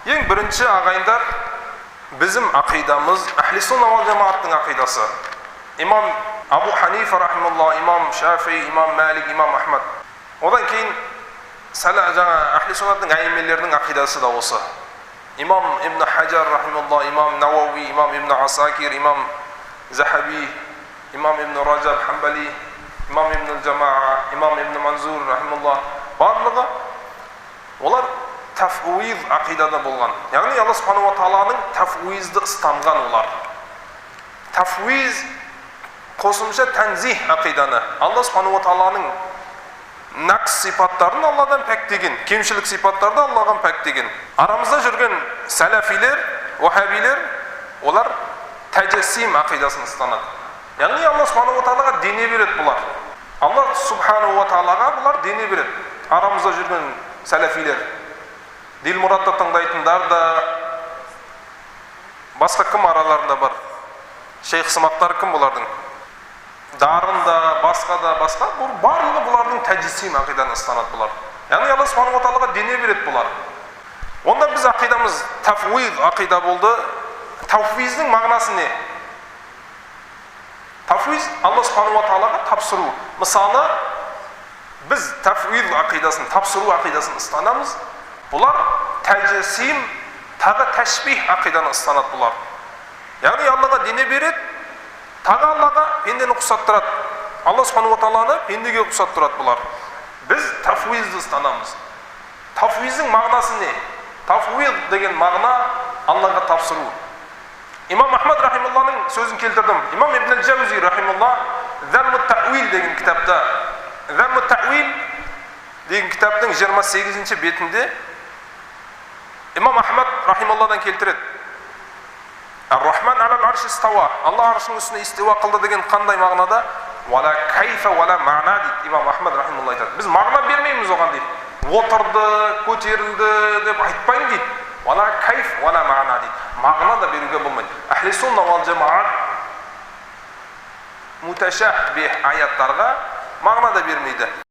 Ең бірінші ағайындар, bizim ақидамыз Ахли сунна вал жамааттың ақидасы. Имам Абу Ханифа рахималлах, имам Шафи, имам Малик, имам Ахмад. Одан кейін жаңа Ахли суннаттың әймелерінің ақидасы да осы. Имам Ибн Хаджар рахималлах, имам Науави, имам Ибн Асакир, имам Захаби, имам Ибн Раджаб Хамбали, имам Ибн Джамаа, имам Ибн Манзур рахималлах, барлығы олар тафуиз ақидада болған. Яғни Алла субхану ва тағаланың тафуизді ұстанған олар. Тафуиз қосымша тәнзих ақиданы. Алла субхану ва тағаланың нақс сипаттарын Алладан пәктеген, кемшілік сипаттарды Алладан пәктеген. Арамызда жүрген сәләфилер, уахабилер, олар тәжессим ақидасын ұстанады. Яғни Алла субхану ва тағалаға дене береді бұлар. Алла субхану ва тағалаға бұлар дене береді. Арамызда жүрген сәләфилер, дил мұратты тыңдайтындар да, басқа кім араларында бар? Шейх сымақтар кім бұлардың? Дарын да, басқа да, басқа, барлығы бұлардың тәжессим ақиданы ұстанады бұлар. Яғни Алла субхану ва тағалаға дене береді бұлар. Онда біз ақидамыз тафуиз ақида болды. Тафуиздің мағынасы не? Тафуиз Алла субхану ва тағалаға тапсыру. Мысалы, біз тафуиз ақидасын, тапсыру ақидасын ұстанамыз. Бұлар тәжессим, тағы тәшбих ақиданы ұстанады бұлар. Яғни Аллаға дене береді, тағы Аллаға пендені ұқсаттырады. Алла субхану ва тағаланы пендеге ұқсаттырады бұлар. Біз тафуизді ұстанамыз. Тафуиздің мағынасы не? Тафуиз деген мағына Аллаға тапсыру. Имам Ахмад рахималлахның сөзін келтірдім. Имам Ибн Джаузи рахималлах Заммут Тауил деген кітапта, Заммут Тауил деген кітаптың 28-ші бетінде Имам Ахмад рахималлахдан келтіреді. Ар-Рахман алал арш истауа. Алла аршының үстіне истауа қылды деген қандай мағынада? Вала кайфа вала мағна дейді. Имам Ахмад рахималлах айтады. Біз мағына бермейміз оған дейді. Отырды, көтерілді деп айтпайын дейді. Вала кайф вала мағна дейді. Мағына да беруге болмайды. Ахли сунна вал жамаат муташаббих аяттарға мағына да бермейді.